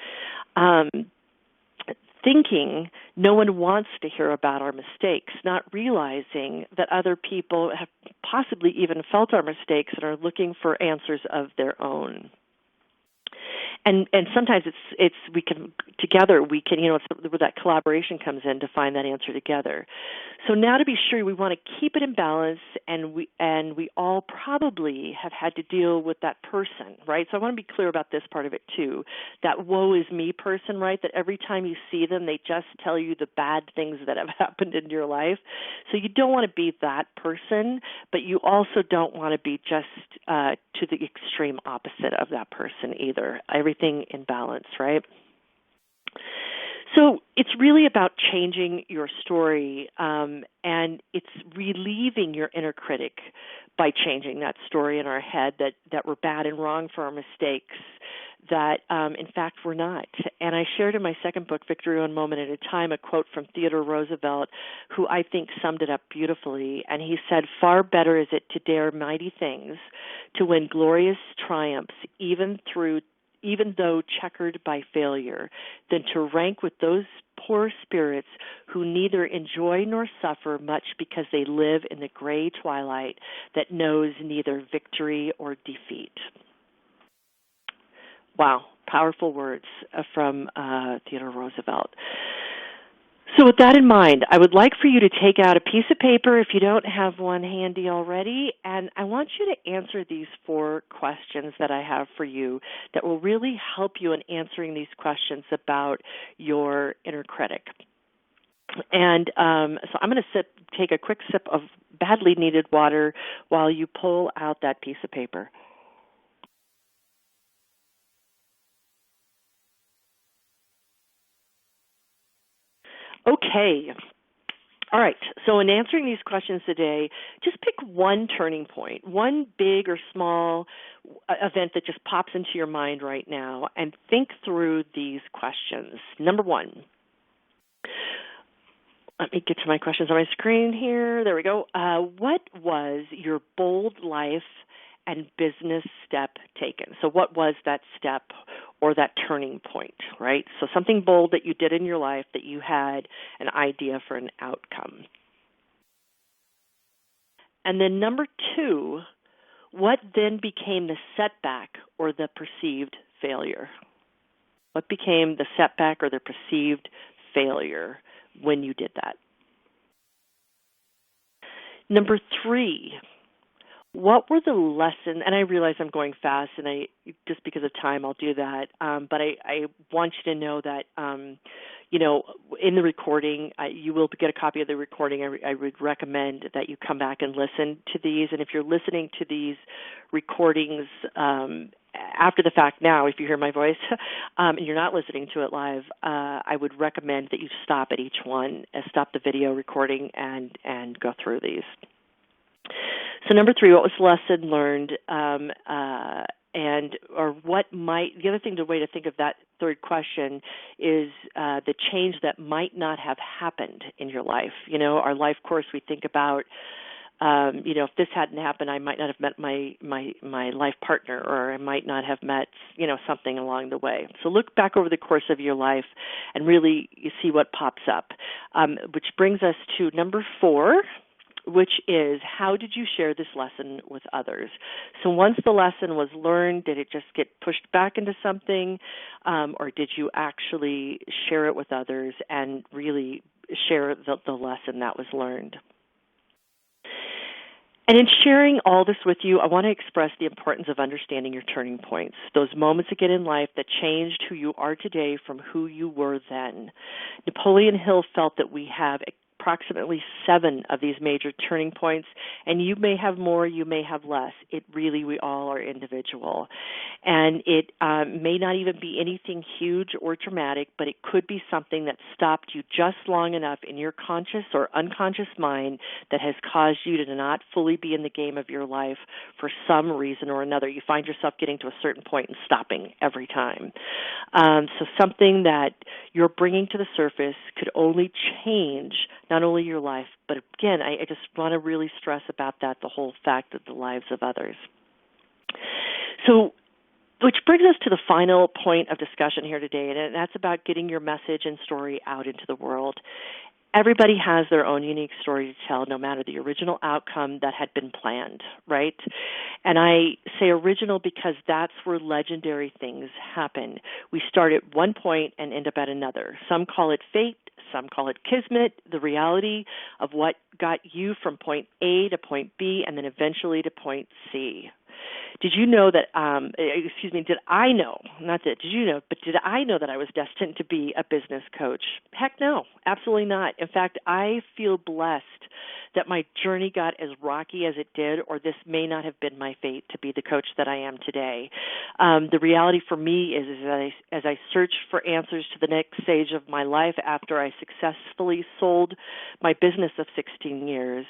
Thinking no one wants to hear about our mistakes, not realizing that other people have possibly even felt our mistakes and are looking for answers of their own. And sometimes it's we can together we can it's where that collaboration comes in to find that answer together. So now to be sure, we want to keep it in balance, and we all probably have had to deal with that person, right? So I want to be clear about this part of it too. That woe is me person, right? That every time you see them, they just tell you the bad things that have happened in your life. So you don't want to be that person, but you also don't want to be just to the extreme opposite of that person either. Everything in balance, right? So it's really about changing your story, and it's relieving your inner critic by changing that story in our head that we're bad and wrong for our mistakes, that in fact we're not. And I shared in my second book, Victory One Moment at a Time, a quote from Theodore Roosevelt, who I think summed it up beautifully. And he said, "Far better is it to dare mighty things, to win glorious triumphs, even though checkered by failure, than to rank with those poor spirits who neither enjoy nor suffer much because they live in the gray twilight that knows neither victory or defeat." Wow, powerful words from Theodore Roosevelt. So with that in mind, I would like for you to take out a piece of paper if you don't have one handy already, and I want you to answer these 4 questions that I have for you that will really help you in answering these questions about your inner critic. And so I'm going to take a quick sip of badly needed water while you pull out that piece of paper. Okay. All right. So in answering these questions today, just pick one turning point, one big or small event that just pops into your mind right now, and think through these questions. Number 1. Let me get to my questions on my screen here. There we go. What was your bold life and business step taken? So what was that step or that turning point, right? So something bold that you did in your life that you had an idea for an outcome. And then number 2, what then became the setback or the perceived failure? What became the setback or the perceived failure when you did that? Number 3, what were the lessons, and I realize I'm going fast, and just because of time I'll do that, but I want you to know that, in the recording, you will get a copy of the recording. I would recommend that you come back and listen to these, and if you're listening to these recordings after the fact now, if you hear my voice, and you're not listening to it live, I would recommend that you stop at each one, stop the video recording, and go through these. So number 3, what was the lesson learned, the other thing, the way to think of that third question is the change that might not have happened in your life. Our life course, we think about, if this hadn't happened, I might not have met my life partner, or I might not have met, something along the way. So look back over the course of your life and really you see what pops up, which brings us to number 4. which is, how did you share this lesson with others? So once the lesson was learned, did it just get pushed back into something, or did you actually share it with others and really share the lesson that was learned? And in sharing all this with you, I want to express the importance of understanding your turning points, those moments again in life that changed who you are today from who you were then. Napoleon Hill felt that we have approximately 7 of these major turning points, and you may have more, you may have less. We all are individual. And it may not even be anything huge or dramatic, but it could be something that stopped you just long enough in your conscious or unconscious mind that has caused you to not fully be in the game of your life for some reason or another. You find yourself getting to a certain point and stopping every time. So something that you're bringing to the surface could only change not only your life, but again, I just want to really stress about that, the whole fact of the lives of others. So, which brings us to the final point of discussion here today, and that's about getting your message and story out into the world. Everybody has their own unique story to tell, no matter the original outcome that had been planned, right? And I say original because that's where legendary things happen. We start at one point and end up at another. Some call it fate, some call it kismet, the reality of what got you from point A to point B and then eventually to point C. Did you know that, did I know that I was destined to be a business coach? Heck no, absolutely not. In fact, I feel blessed that my journey got as rocky as it did, or this may not have been my fate to be the coach that I am today. The reality for me is that as I search for answers to the next stage of my life after I successfully sold my business of 16 years,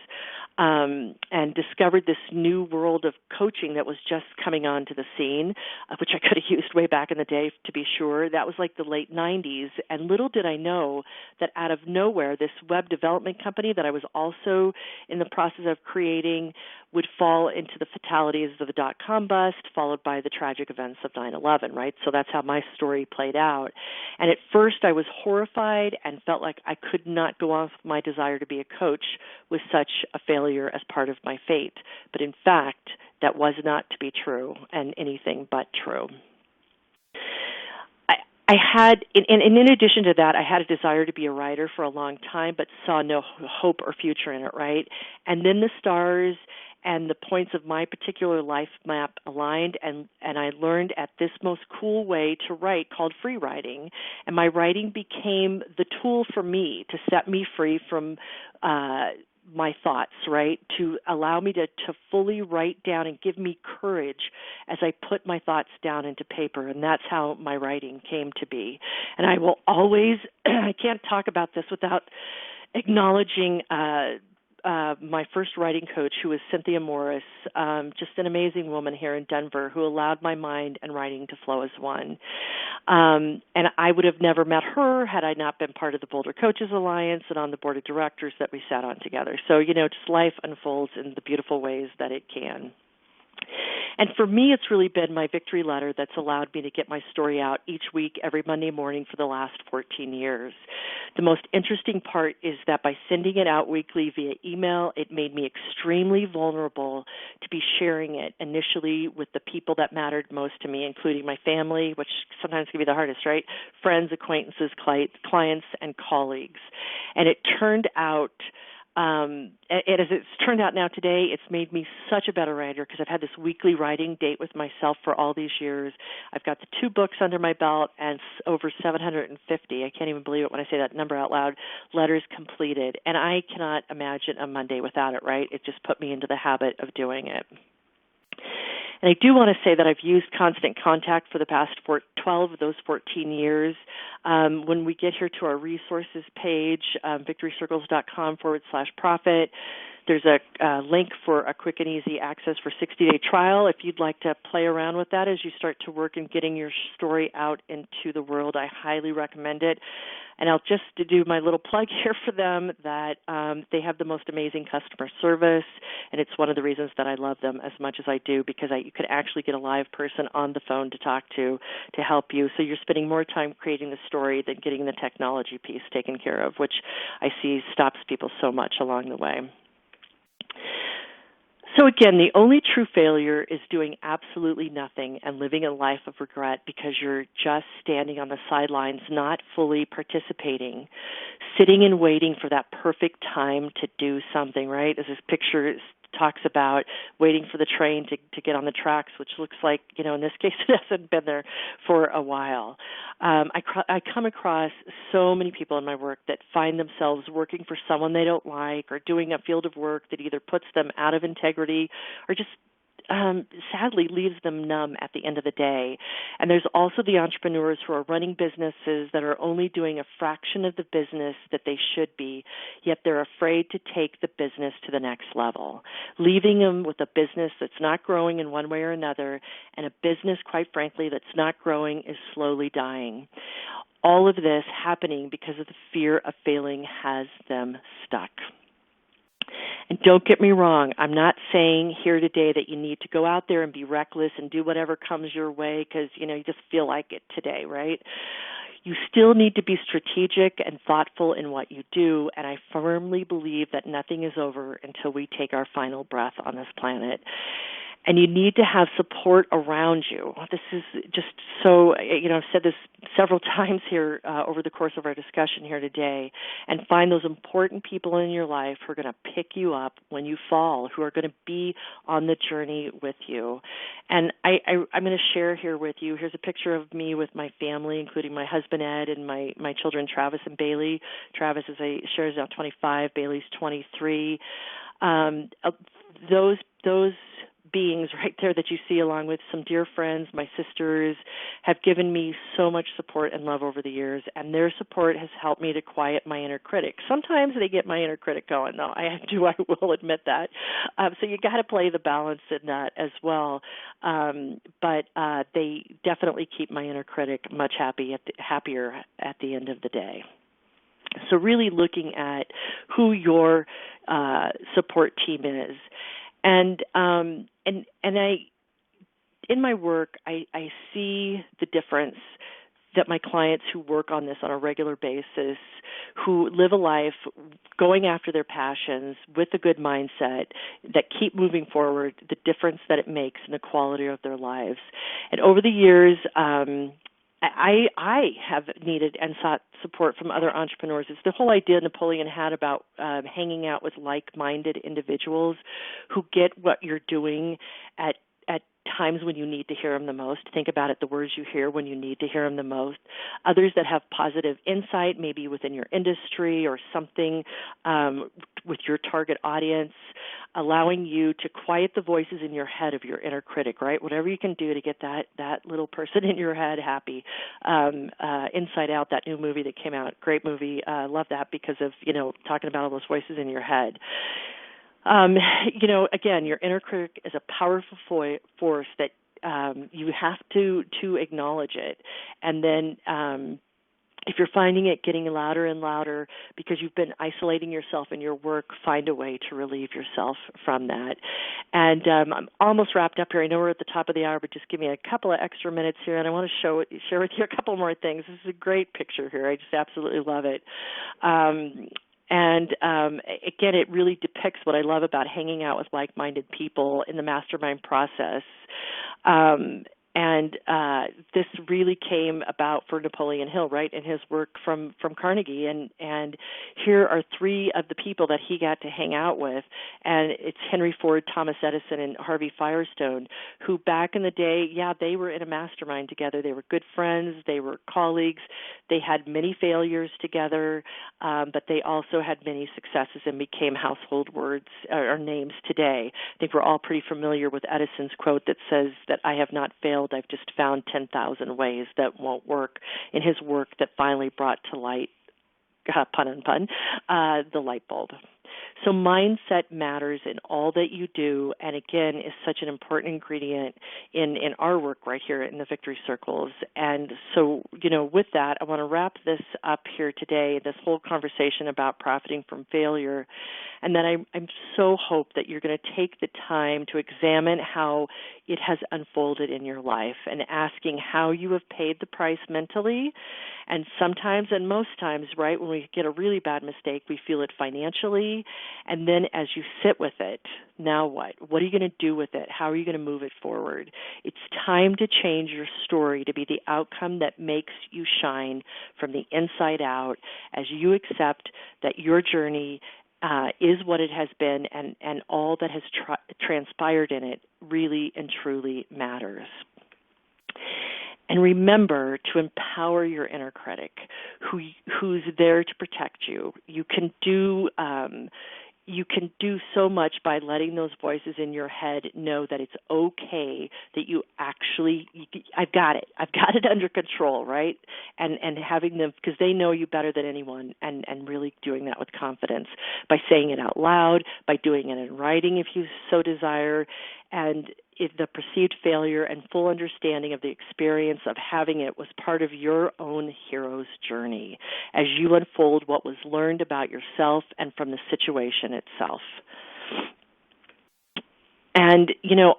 and discovered this new world of coaching that was just coming onto the scene, which I could have used way back in the day, to be sure. That was like the late 90s, and little did I know that out of nowhere, this web development company that I was also in the process of creating would fall into the fatalities of the dot-com bust, followed by the tragic events of 9/11, right? So that's how my story played out. And at first I was horrified and felt like I could not go on with my desire to be a coach with such a failure as part of my fate. But in fact, that was not to be true and anything but true. I had, and in addition to that, I had a desire to be a writer for a long time, but saw no hope or future in it, right? And then the stars and the points of my particular life map aligned, and I learned at this most cool way to write called free writing. And my writing became the tool for me to set me free from my thoughts, right, to allow me to fully write down and give me courage as I put my thoughts down into paper. And that's how my writing came to be. And I will always, I can't talk about this without acknowledging my first writing coach, who was Cynthia Morris, just an amazing woman here in Denver who allowed my mind and writing to flow as one. And I would have never met her had I not been part of the Boulder Coaches Alliance and on the board of directors that we sat on together. So, just life unfolds in the beautiful ways that it can. And for me, it's really been my victory letter that's allowed me to get my story out each week, every Monday morning for the last 14 years. The most interesting part is that by sending it out weekly via email, it made me extremely vulnerable to be sharing it initially with the people that mattered most to me, including my family, which sometimes can be the hardest, right? Friends, acquaintances, clients, and colleagues. And it turned out as it's turned out now today, it's made me such a better writer because I've had this weekly writing date with myself for all these years. I've got the 2 books under my belt and over 750, I can't even believe it when I say that number out loud, letters completed. And I cannot imagine a Monday without it, right? It just put me into the habit of doing it. And I do want to say that I've used Constant Contact for the past 12 of those 14 years. When we get here to our resources page, victorycircles.com/profit, there's a link for a quick and easy access for 60-day trial. If you'd like to play around with that as you start to work in getting your story out into the world, I highly recommend it. And I'll just do my little plug here for them that they have the most amazing customer service, and it's one of the reasons that I love them as much as I do, because you can actually get a live person on the phone to talk to help you. So you're spending more time creating the story than getting the technology piece taken care of, which I see stops people so much along the way. So again, the only true failure is doing absolutely nothing and living a life of regret because you're just standing on the sidelines, not fully participating, sitting and waiting for that perfect time to do something, right? As this picture talks about waiting for the train to get on the tracks, which looks like, in this case, it hasn't been there for a while. I come across so many people in my work that find themselves working for someone they don't like or doing a field of work that either puts them out of integrity or just sadly leaves them numb at the end of the day. And there's also the entrepreneurs who are running businesses that are only doing a fraction of the business that they should be, yet they're afraid to take the business to the next level, leaving them with a business that's not growing in one way or another, and a business, quite frankly, that's not growing is slowly dying. All of this happening because of the fear of failing has them stuck. And don't get me wrong, I'm not saying here today that you need to go out there and be reckless and do whatever comes your way because, you just feel like it today, right? You still need to be strategic and thoughtful in what you do, and I firmly believe that nothing is over until we take our final breath on this planet. And you need to have support around you. This is just so, I've said this several times here over the course of our discussion here today, and find those important people in your life who are going to pick you up when you fall, who are going to be on the journey with you. And I'm going to share here with you, here's a picture of me with my family, including my husband, Ed, and my children, Travis and Bailey. Travis, as I shared, is now 25. Bailey's 23. Those beings right there that you see, along with some dear friends, my sisters, have given me so much support and love over the years, and their support has helped me to quiet my inner critic. Sometimes they get my inner critic going, though. I will admit that. So you got to play the balance in that as well. But they definitely keep my inner critic much happier at the end of the day. So really looking at who your support team is. And I, in my work, I see the difference that my clients who work on this on a regular basis, who live a life going after their passions with a good mindset, that keep moving forward, the difference that it makes in the quality of their lives. And over the years, I have needed and sought support from other entrepreneurs. It's the whole idea Napoleon had about hanging out with like-minded individuals who get what you're doing at times when you need to hear them the most. Think about it, the words you hear when you need to hear them the most. Others that have positive insight, maybe within your industry or something with your target audience, allowing you to quiet the voices in your head of your inner critic, right? Whatever you can do to get that little person in your head happy. Inside Out, that new movie that came out, great movie. Love that because of, talking about all those voices in your head. Again, your inner critic is a powerful force that you have to acknowledge it. And then if you're finding it getting louder and louder because you've been isolating yourself in your work, find a way to relieve yourself from that. And I'm almost wrapped up here. I know we're at the top of the hour, but just give me a couple of extra minutes here, and I want to share with you a couple more things. This is a great picture here. I just absolutely love it. Again, it really depicts what I love about hanging out with like-minded people in the mastermind process. This really came about for Napoleon Hill, right, in his work from Carnegie. And here are three of the people that he got to hang out with. And it's Henry Ford, Thomas Edison, and Harvey Firestone, who back in the day, they were in a mastermind together. They were good friends. They were colleagues. They had many failures together, but they also had many successes and became household words or names today. I think we're all pretty familiar with Edison's quote that says that I have not failed, I've just found 10,000 ways that won't work, in his work that finally brought to light, pun on pun, the light bulb. So mindset matters in all that you do, and again, is such an important ingredient in our work right here in the Victory Circles. And so, with that, I want to wrap this up here today, this whole conversation about profiting from failure, and then I'm so hope that you're going to take the time to examine how it has unfolded in your life, and asking how you have paid the price mentally. And sometimes, and most times, right, when we get a really bad mistake, we feel it financially. And then as you sit with it, now what? What are you going to do with it? How are you going to move it forward? It's time to change your story to be the outcome that makes you shine from the inside out as you accept that your journey is what it has been, and all that has transpired in it really and truly matters. And remember to empower your inner critic, who's there to protect you. You can do so much by letting those voices in your head know that it's okay, that I've got it under control, right? And having them, because they know you better than anyone, and really doing that with confidence by saying it out loud, by doing it in writing if you so desire, and if the perceived failure and full understanding of the experience of having it was part of your own hero's journey as you unfold what was learned about yourself and from the situation itself. And,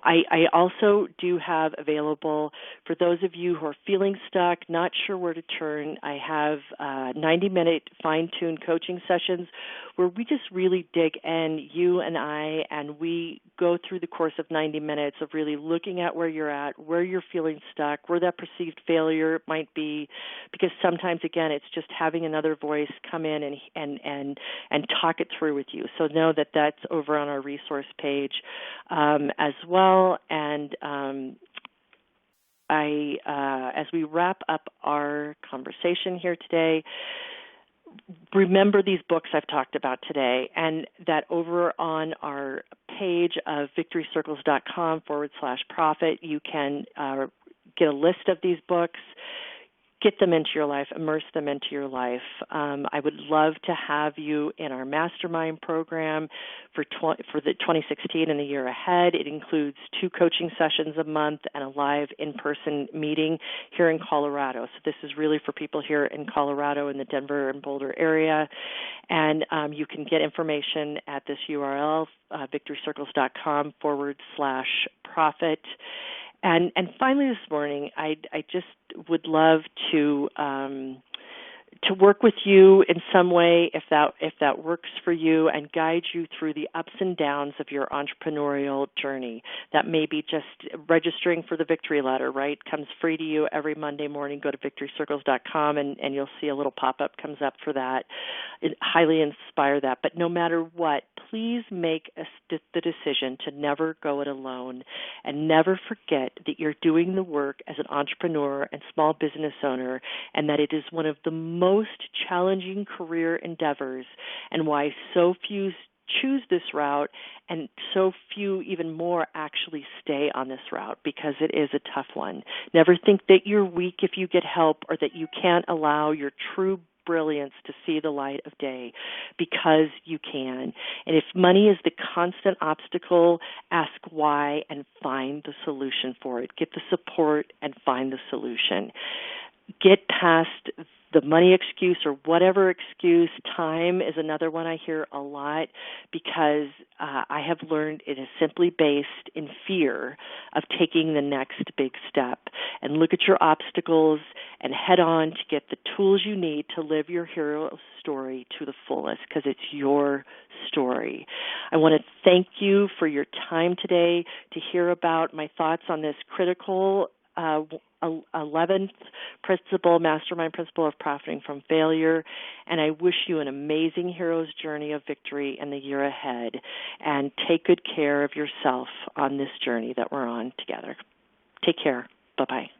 I also do have available, for those of you who are feeling stuck, not sure where to turn, I have 90-minute fine-tuned coaching sessions where we just really dig in, you and I, and we go through the course of 90 minutes of really looking at where you're at, where you're feeling stuck, where that perceived failure might be, because sometimes, again, it's just having another voice come in and talk it through with you. So know that that's over on our resource page as well. And as we wrap up our conversation here today, remember these books I've talked about today, and that over on our page of victorycircles.com/profit, you can get a list of these books, get them into your life, immerse them into your life. I would love to have you in our mastermind program for the 2016 and the year ahead. It includes 2 coaching sessions a month and a live in-person meeting here in Colorado. So this is really for people here in Colorado in the Denver and Boulder area. And you can get information at this URL, victorycircles.com/profit. And finally this morning, I just would love to work with you in some way, if that works for you, and guide you through the ups and downs of your entrepreneurial journey. That may be just registering for the Victory Letter, right? Comes free to you every Monday morning. Go to victorycircles.com and you'll see a little pop-up comes up for that. It highly inspire that. But no matter what, please make the decision to never go it alone, and never forget that you're doing the work as an entrepreneur and small business owner, and that it is one of the most challenging career endeavors, and why so few choose this route and so few even more actually stay on this route, because it is a tough one. Never think that you're weak if you get help, or that you can't allow your true brilliance to see the light of day, because you can. And if money is the constant obstacle, ask why and find the solution for it. Get the support and find the solution. Get past the money excuse or whatever excuse. Time is another one I hear a lot, because I have learned it is simply based in fear of taking the next big step. And look at your obstacles and head on to get the tools you need to live your hero story to the fullest, because it's your story. I want to thank you for your time today to hear about my thoughts on this critical 11th mastermind principle of profiting from failure. And I wish you an amazing hero's journey of victory in the year ahead. And take good care of yourself on this journey that we're on together. Take care. Bye-bye.